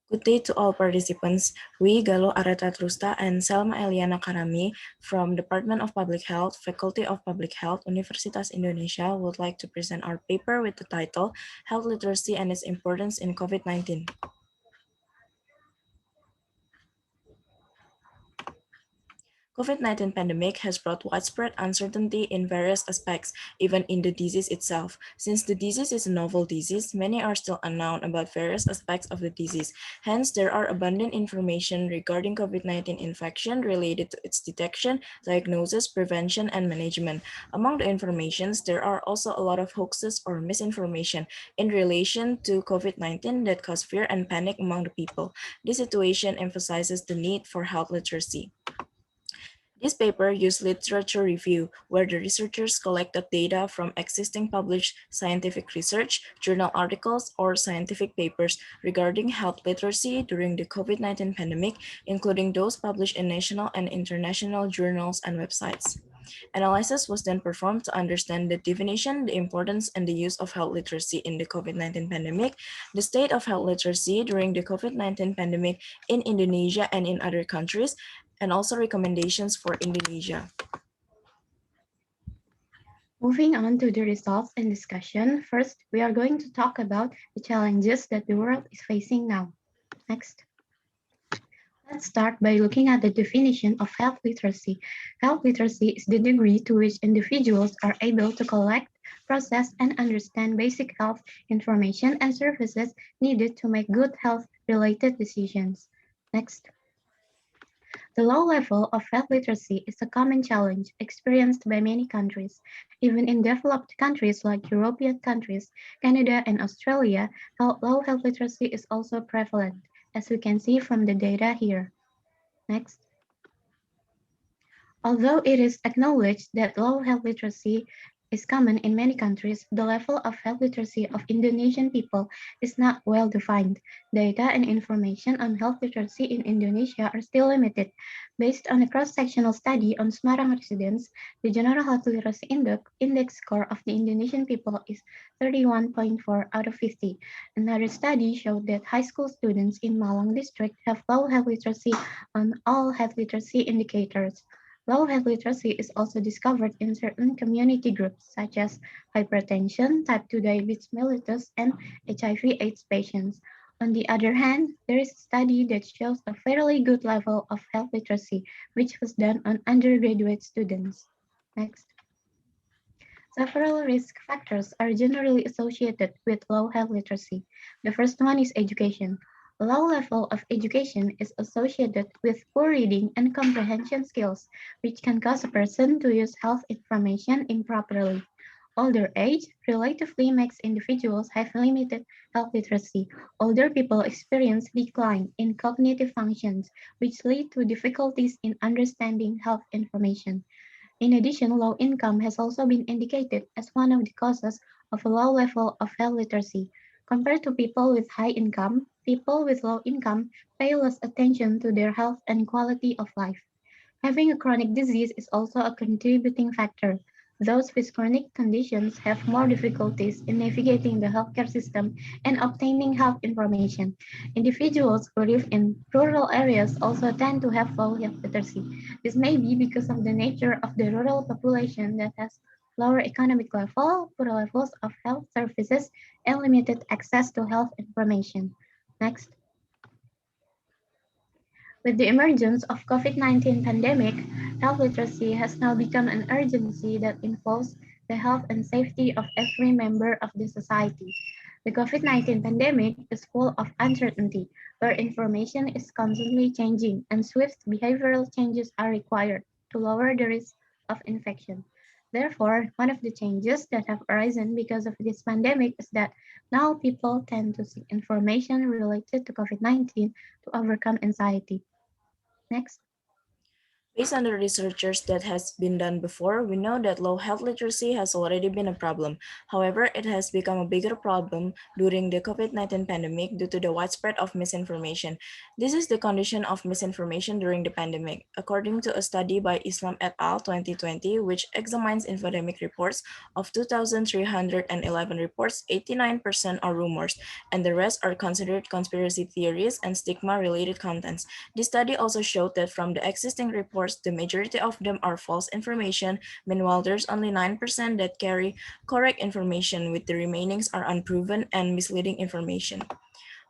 Good day to all participants. We, Galuh, Areta, Trustha, and Selma Eliana Karamy from Department of Public Health, Faculty of Public Health, Universitas Indonesia would like to present our paper with the title Health Literacy and its Importance in COVID-19. COVID-19 pandemic has brought widespread uncertainty in various aspects, even in the disease itself. Since the disease is a novel disease, many are still unknown about various aspects of the disease. Hence, there are abundant information regarding COVID-19 infection related to its detection, diagnosis, prevention, and management. Among the informations, there are also a lot of hoaxes or misinformation in relation to COVID-19 that cause fear and panic among the people. This situation emphasizes the need for health literacy. This paper used literature review, where the researchers collected data from existing published scientific research, journal articles, or scientific papers regarding health literacy during the COVID-19 pandemic, including those published in national and international journals and websites. Analysis was then performed to understand the definition, the importance, and the use of health literacy in the COVID-19 pandemic, the state of health literacy during the COVID-19 pandemic in Indonesia and in other countries, and also recommendations for Indonesia. Moving on to the results and discussion, first we are going to talk about the challenges that the world is facing now. Next. Let's start by looking at the definition of health literacy. Health literacy is the degree to which individuals are able to collect, process, and understand basic health information and services needed to make good health-related decisions. Next. The low level of health literacy is a common challenge experienced by many countries. Even in developed countries like European countries, Canada, and Australia, low health literacy is also prevalent, as we can see from the data here. Next. Although it is acknowledged that low health literacy is common in many countries, the level of health literacy of Indonesian people is not well defined. Data and information on health literacy in Indonesia are still limited. Based on a cross-sectional study on Semarang residents, the general health literacy index score of the Indonesian people is 31.4 out of 50. Another study showed that high school students in Malang district have low health literacy on all health literacy indicators. Low health literacy is also discovered in certain community groups such as hypertension, type 2 diabetes mellitus, and HIV/AIDS patients. On the other hand, there is a study that shows a fairly good level of health literacy, which was done on undergraduate students. Next. Several risk factors are generally associated with low health literacy. The first one is education. A low level of education is associated with poor reading and comprehension skills, which can cause a person to use health information improperly. Older age relatively makes individuals have limited health literacy. Older people experience decline in cognitive functions, which lead to difficulties in understanding health information. In addition, low income has also been indicated as one of the causes of a low level of health literacy. Compared to people with high income, people with low income pay less attention to their health and quality of life. Having a chronic disease is also a contributing factor. Those with chronic conditions have more difficulties in navigating the healthcare system and obtaining health information. Individuals who live in rural areas also tend to have low health literacy. This may be because of the nature of the rural population that has lower economic level, poor levels of health services, and limited access to health information. Next. With the emergence of COVID-19 pandemic, health literacy has now become an urgency that involves the health and safety of every member of the society. The COVID-19 pandemic is full of uncertainty, where information is constantly changing and swift behavioral changes are required to lower the risk of infection. Therefore, one of the changes that have arisen because of this pandemic is that now people tend to seek information related to COVID-19 to overcome anxiety. Next. Based on the researchers that has been done before, we know that low health literacy has already been a problem. However, it has become a bigger problem during the COVID-19 pandemic due to the widespread of misinformation. This is the condition of misinformation during the pandemic. According to a study by Islam et al. 2020, which examines infodemic reports of 2,311 reports, 89% are rumors, and the rest are considered conspiracy theories and stigma-related contents. The study also showed that from the existing reports, the majority of them are false information. Meanwhile, there's only 9% that carry correct information, with the remainings are unproven and misleading information.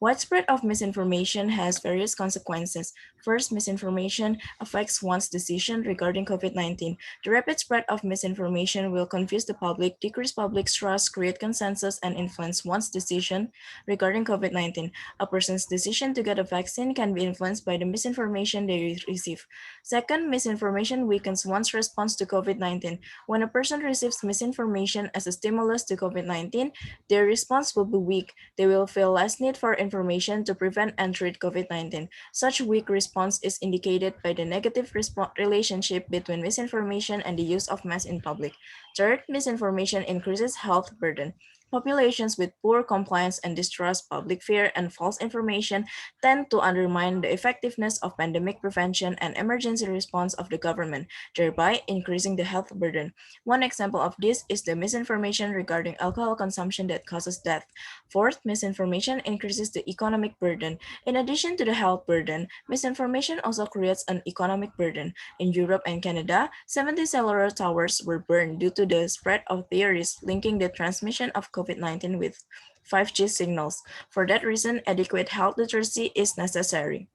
Widespread of misinformation has various consequences. First, misinformation affects one's decision regarding COVID-19. The rapid spread of misinformation will confuse the public, decrease public trust, create consensus, and influence one's decision regarding COVID-19. A person's decision to get a vaccine can be influenced by the misinformation they receive. Second, misinformation weakens one's response to COVID-19. When a person receives misinformation as a stimulus to COVID-19, their response will be weak. They will feel less need for information to prevent and treat COVID-19. Such weak response is indicated by the negative relationship between misinformation and the use of mask in public. Third, misinformation increases health burden. Populations with poor compliance and distrust, public fear, and false information tend to undermine the effectiveness of pandemic prevention and emergency response of the government, thereby increasing the health burden. One example of this is the misinformation regarding alcohol consumption that causes death. Fourth, misinformation increases the economic burden. In addition to the health burden, misinformation also creates an economic burden. In Europe and Canada, 70 cellular towers were burned due to the spread of theories linking the transmission of COVID-19 with 5G signals. For that reason, adequate health literacy is necessary.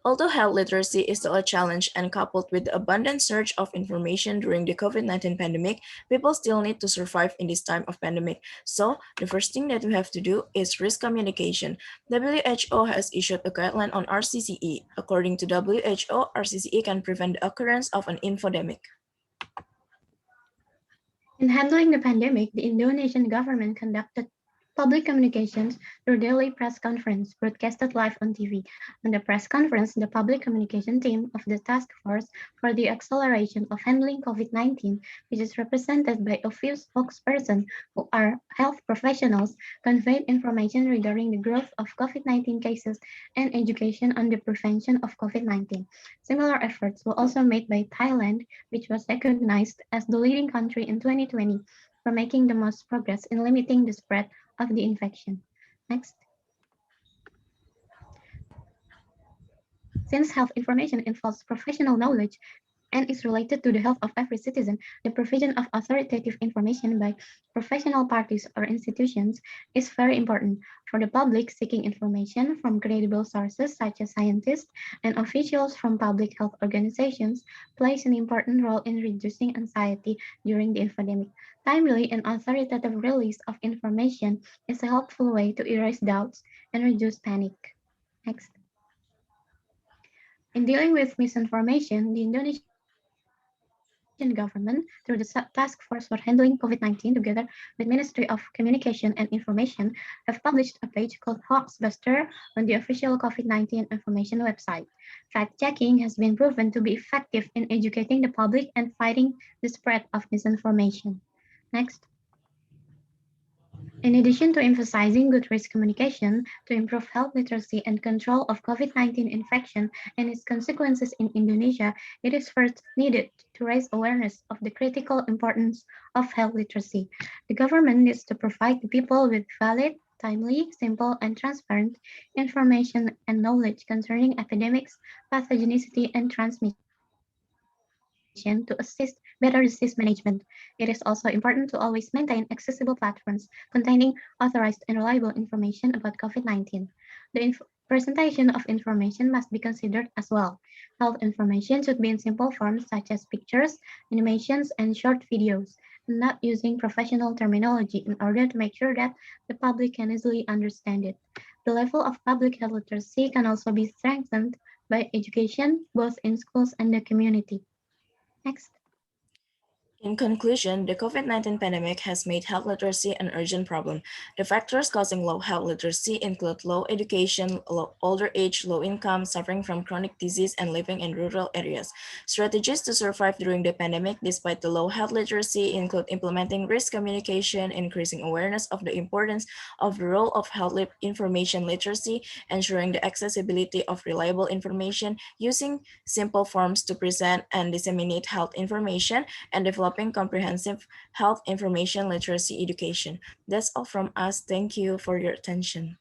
Although health literacy is still a challenge and coupled with the abundant surge of information during the COVID-19 pandemic, people still need to survive in this time of pandemic. So, the first thing that we have to do is risk communication. WHO has issued a guideline on RCCE. According to WHO, RCCE can prevent the occurrence of an infodemic. In handling the pandemic, the Indonesian government conducted public communications through daily press conference broadcasted live on TV. On the press conference, the public communication team of the Task Force for the Acceleration of Handling COVID-19, which is represented by a few spokespersons who are health professionals, conveyed information regarding the growth of COVID-19 cases and education on the prevention of COVID-19. Similar efforts were also made by Thailand, which was recognized as the leading country in 2020 for making the most progress in limiting the spread of the infection. Next. Since health information involves professional knowledge and is related to the health of every citizen, the provision of authoritative information by professional parties or institutions is very important. For the public, seeking information from credible sources such as scientists and officials from public health organizations plays an important role in reducing anxiety during the epidemic. Timely and authoritative release of information is a helpful way to erase doubts and reduce panic. Next. In dealing with misinformation, the Indonesian government, through the Task Force for Handling COVID-19, together with Ministry of Communication and Information, have published a page called Hoaxbuster on the official COVID-19 information website. Fact-checking has been proven to be effective in educating the public and fighting the spread of misinformation. Next. In addition to emphasizing good risk communication to improve health literacy and control of COVID-19 infection and its consequences in Indonesia, it is first needed to raise awareness of the critical importance of health literacy. The government needs to provide the people with valid, timely, simple, and transparent information and knowledge concerning epidemics, pathogenicity, and transmission to assist better disease management. It is also important to always maintain accessible platforms containing authorized and reliable information about COVID-19. Presentation of information must be considered as well. Health information should be in simple forms such as pictures, animations, and short videos, and not using professional terminology in order to make sure that the public can easily understand it. The level of public health literacy can also be strengthened by education, both in schools and the community. Next. In conclusion, the COVID-19 pandemic has made health literacy an urgent problem. The factors causing low health literacy include low education, older age, low income, suffering from chronic disease, and living in rural areas. Strategies to survive during the pandemic despite the low health literacy include implementing risk communication, increasing awareness of the importance of the role of information literacy, ensuring the accessibility of reliable information, using simple forms to present and disseminate health information, and developing comprehensive health information literacy education. That's all from us. Thank you for your attention.